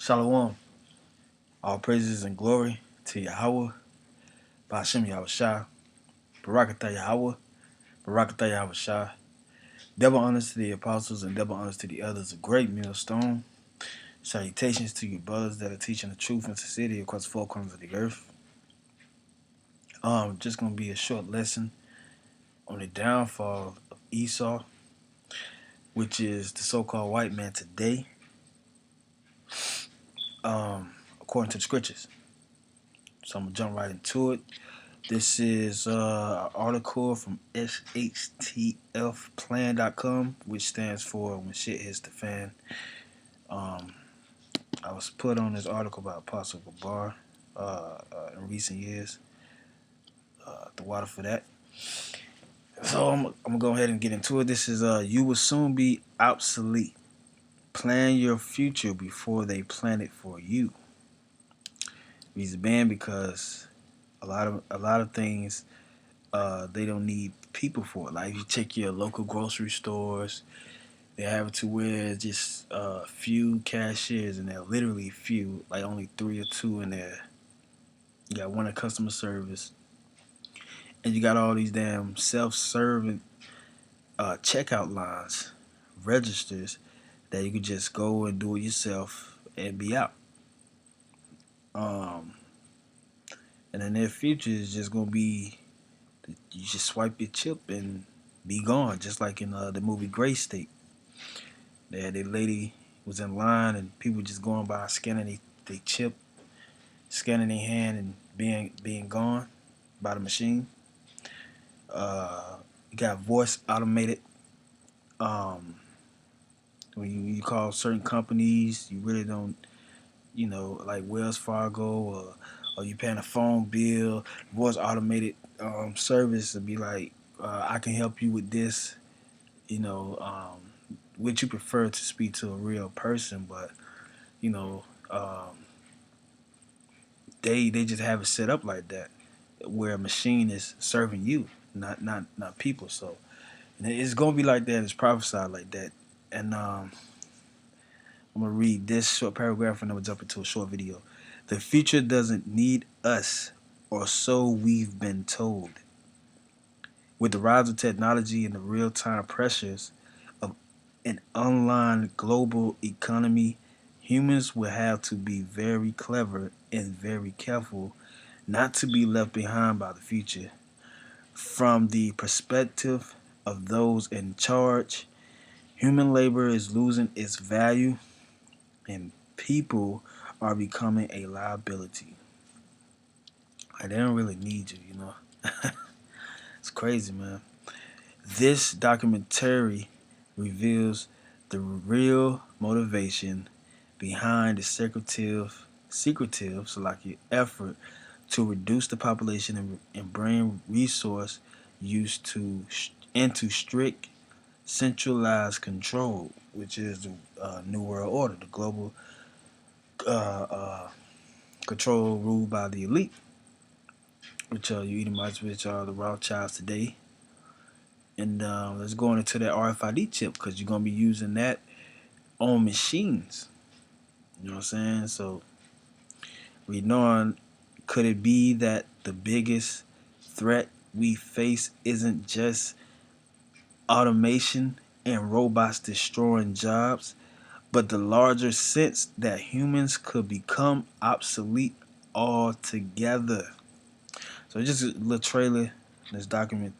Shalom. All praises and glory to Yahweh, Ba'ashem Yahushua, Barakatah Yahweh, Barakatah Yahushua. Double honors to the apostles and double honors to the others. A great millstone. Salutations to you brothers that are teaching the truth and sincerity across the four corners of the earth. Just gonna be a short lesson on the downfall of Esau, which is the so-called white man today, according to the scriptures. So I'm gonna jump right into it. This is an article from SHTFplan.com, which stands for When Shit Hits the Fan. I was put on this article by Apostle Gabar in recent years. The water for that. So I'm going to go ahead and get into it. This is You Will Soon Be Obsolete. Plan your future before they plan it for you. Reason being because a lot of things they don't need people for it. Like if you check your local grocery stores, they have it to where just few cashiers, and they're literally few, like only 3 or 2 in there. You got one in customer service, and you got all these damn self-serving checkout lines, registers that you could just go and do it yourself and be out. And the near future is just gonna be you just swipe your chip and be gone, just like in the movie Gray State. The lady was in line and people just going by scanning their chip, scanning their hand and being gone by the machine. You got voice automated. When you call certain companies, you really don't, like Wells Fargo or you paying a phone bill, voice automated service to be like, I can help you with this. Would you prefer to speak to a real person? But they just have it set up like that, where a machine is serving you, not people. So it's gonna be like that. It's prophesied like that. And I'm gonna read this short paragraph and then we'll jump into a short video. The future doesn't need us, or so we've been told. With the rise of technology and the real-time pressures of an online global economy, humans will have to be very clever and very careful not to be left behind by the future. From the perspective of those in charge, human labor is losing its value and people are becoming a liability. Like, they don't really need you, It's crazy, man. This documentary reveals the real motivation behind the secretive effort to reduce the population and bring resource use into strict centralized control, which is the New World Order, the global control ruled by the elite, which are you Edomites, which are the Rothschilds today. And let's go into that RFID chip, because you're going to be using that on machines. You know what I'm saying? So reading on, could it be that the biggest threat we face isn't just automation and robots destroying jobs, but the larger sense that humans could become obsolete altogether? So just a little trailer, this documentary,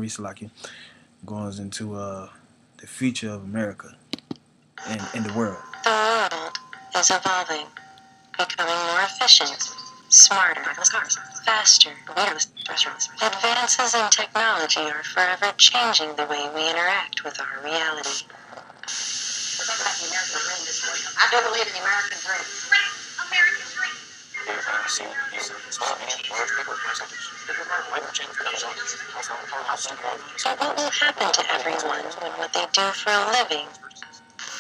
so like it goes into the future of America and the world. The world is evolving, becoming more efficient, smarter, faster, restaurants. Advances in technology are forever changing the way we interact with our reality. I do believe in the American dream. American dream. So what will happen to everyone when what they do for a living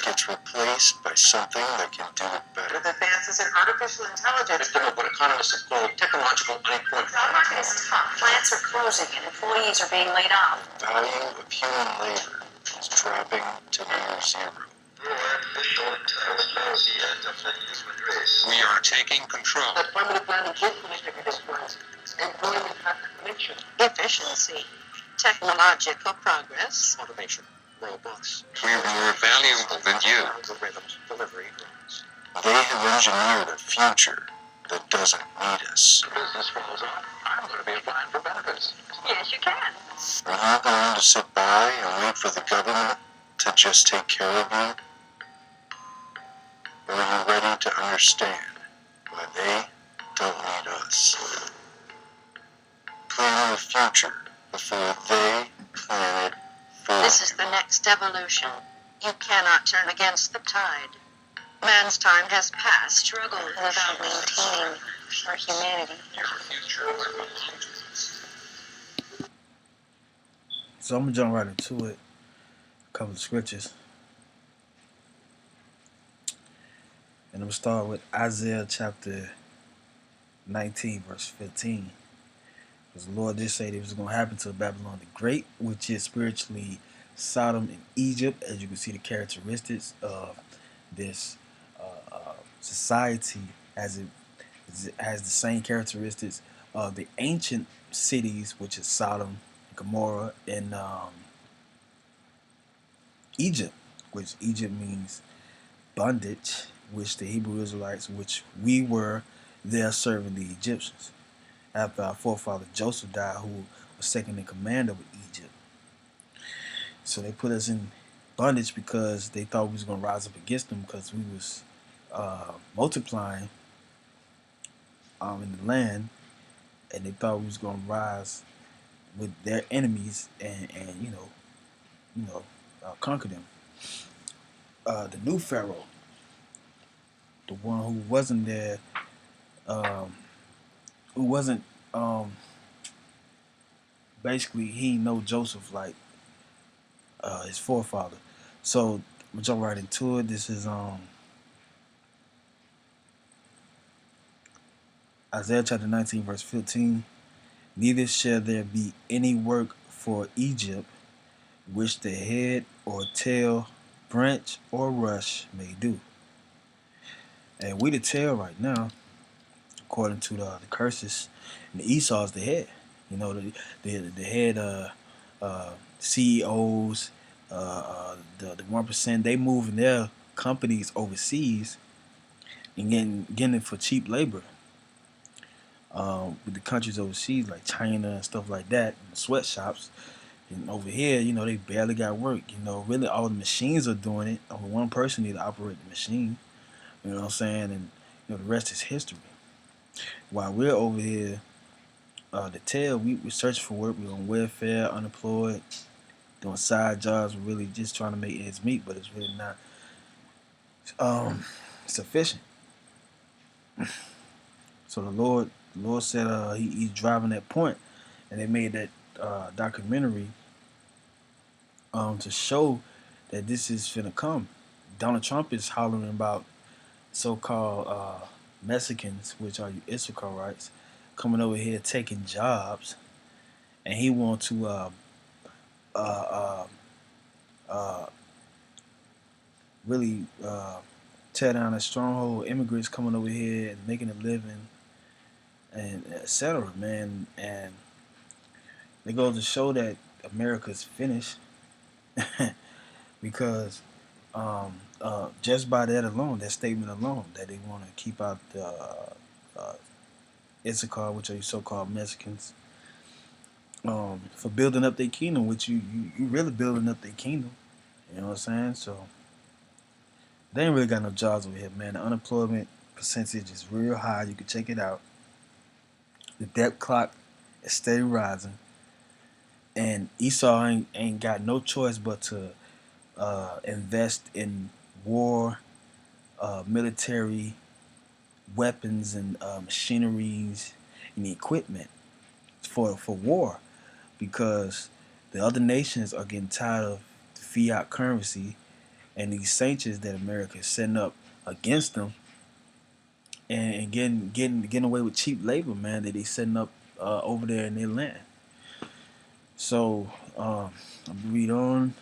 gets replaced by something that can do it better? with advances in artificial intelligence? What economists have called technological unemployment. The job market is tough. Plants are closing and employees are being laid off. The value of human labor is dropping to near zero. We are taking control. Efficiency, technological progress, Automation, robots. We're more valuable than you. Algorithms, delivery drones. They have engineered a future that doesn't need us. Business falls off. I'm going to be applying for benefits. Yes, you can. Are you going to sit by and wait for the government to just take care of you? Or are you ready to understand why they don't need us? Plan the future before they plan it for you. This is the next evolution. You cannot turn against the tide. Man's time has passed, struggling without maintaining our humanity. Your future will belong to us. So I'm gonna jump right into it. A couple of scriptures, and I'm gonna start with Isaiah chapter 19, verse 15. Because the Lord did say that it was gonna happen to Babylon the Great, which is spiritually Sodom and Egypt, as you can see the characteristics of this society, as it has the same characteristics of the ancient cities, which is Sodom, Gomorrah, and Egypt, which Egypt means bondage, which the Hebrew Israelites, which we were there serving the Egyptians. After our forefather Joseph died, who was second in command over Egypt. So they put us in bondage because they thought we was going to rise up against them because we was multiplying in the land, and they thought we was going to rise with their enemies and conquer them. The new Pharaoh, the one who wasn't there, who wasn't basically he know Joseph like his forefather. So I'm gonna jump right into it. This is Isaiah chapter 19, verse 15. Neither shall there be any work for Egypt which the head or tail, branch or rush may do. And we the tail right now, according to the curses. And Esau is the head. You know, the head CEOs, the 1%, they moving their companies overseas and getting it for cheap labor. With the countries overseas like China and stuff like that, and the sweatshops. And over here, they barely got work. Really all the machines are doing it. Only one person need to operate the machine. You know what I'm saying? And the rest is history. While we're over here, the tail, we're searching for work. We're on welfare, unemployed, doing side jobs. We're really just trying to make ends meet, but it's really not sufficient. So the Lord said he's driving that point, and they made that documentary to show that this is finna come. Donald Trump is hollering about so-called Mexicans, which are Issacharites, coming over here taking jobs, and he want to really tear down a stronghold. Immigrants coming over here and making a living, and etc. Man, and it goes to show that America's finished because just by that alone, that statement alone, that they want to keep out the Issachar, which are your so-called Mexicans, for building up their kingdom, which you really building up their kingdom. You know what I'm saying? So they ain't really got no jobs over here, man. The unemployment percentage is real high. You can check it out. The debt clock is steady rising, and Esau ain't got no choice but to invest in war, military weapons, and machineries and equipment for war, because the other nations are getting tired of the fiat currency and these sanctions that America is setting up against them, and getting away with cheap labor, man, that they setting up over there in their land. So I'm gonna read on.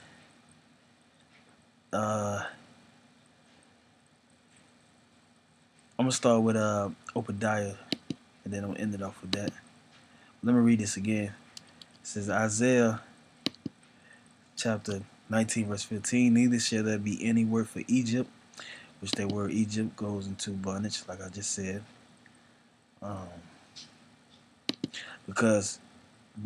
I'm gonna start with Obadiah, and then I'm gonna end it off with that. Let me read this again. It says Isaiah chapter 19 verse 15. Neither shall there be any word for Egypt, which that word Egypt goes into bondage, like I just said, because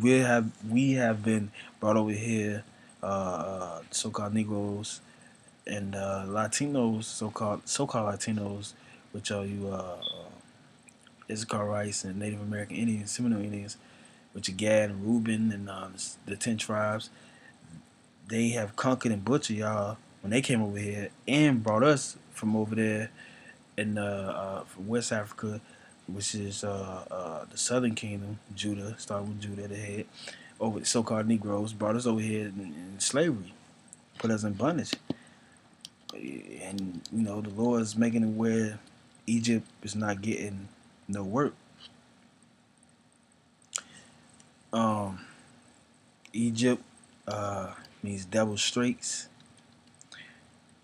we have been brought over here, so-called Negroes and Latinos, so-called Latinos, which are you Issacharites and Native American Indians, Seminole Indians, which are Gad and Reuben and the 10 tribes. They have conquered and butchered y'all when they came over here and brought us from over there in from West Africa, which is the Southern Kingdom, Judah, starting with Judah, the head, over the so-called Negroes, brought us over here in slavery, put us in bondage. And, the Lord is making it where Egypt is not getting no work. Egypt means double straits.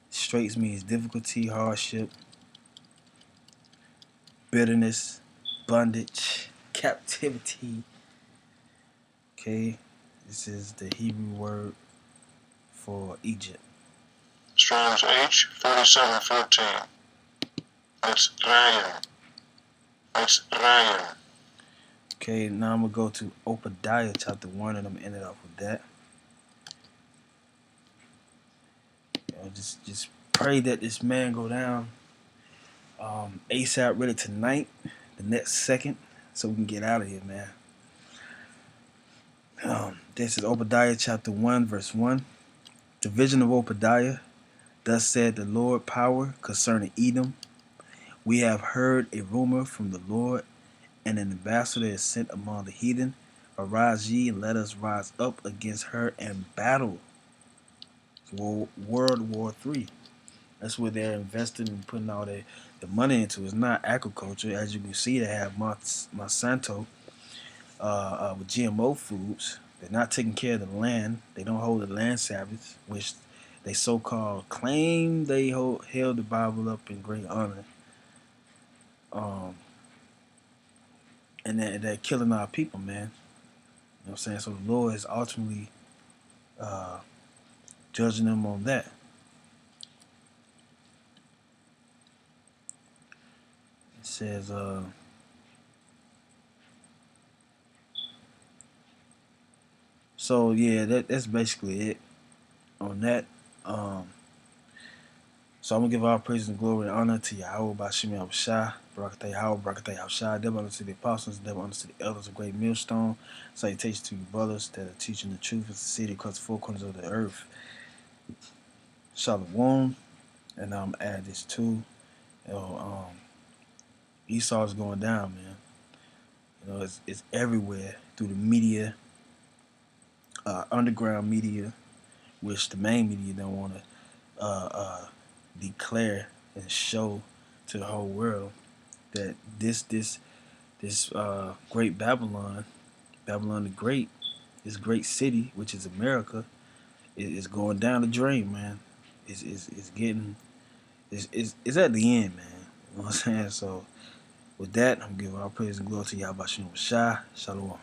Straits means difficulty, hardship, bitterness, bondage, captivity. Okay, this is the Hebrew word for Egypt. Strong's H 4714. That's Ryan. That's Ryan. Okay, now I'm gonna go to Obadiah chapter 1, and I'm gonna end it off with that. Just pray that this man go down ASAP, really tonight, the next second, so we can get out of here, man. This is Obadiah chapter 1, verse 1. The vision of Obadiah. Thus said the Lord power concerning Edom. We have heard a rumor from the Lord, and an ambassador is sent among the heathen. Arise ye, and let us rise up against her and battle. World War III. That's where they're investing and putting all the money into. It's not agriculture. As you can see, they have Monsanto with GMO foods. They're not taking care of the land. They don't hold the land Sabbath, which they so-called claim they held the Bible up in great honor. And they're killing our people, man. You know what I'm saying? So the Lord is ultimately judging them on that. It says, so yeah, that's basically it on that. So I'm gonna give all praise and glory and honor to Yahweh Bashim Yahushua, Barakatah Yahweh, Barakatah Yahushua, double honor to the apostles, double honor to the elders of Great Millstone. Salutations to you brothers that are teaching the truth as the city across the four corners of the earth. Shalom, and I'm add this too. Esau's going down, man. It's everywhere through the media, underground media, which the main media don't want to declare and show to the whole world that this great Babylon the Great, this great city, which is America, is going down the drain, man. It's at the end, man. You know what I'm saying? So with that, I'm giving all praise and glory to Yahweh Bashim Shah. Shalom.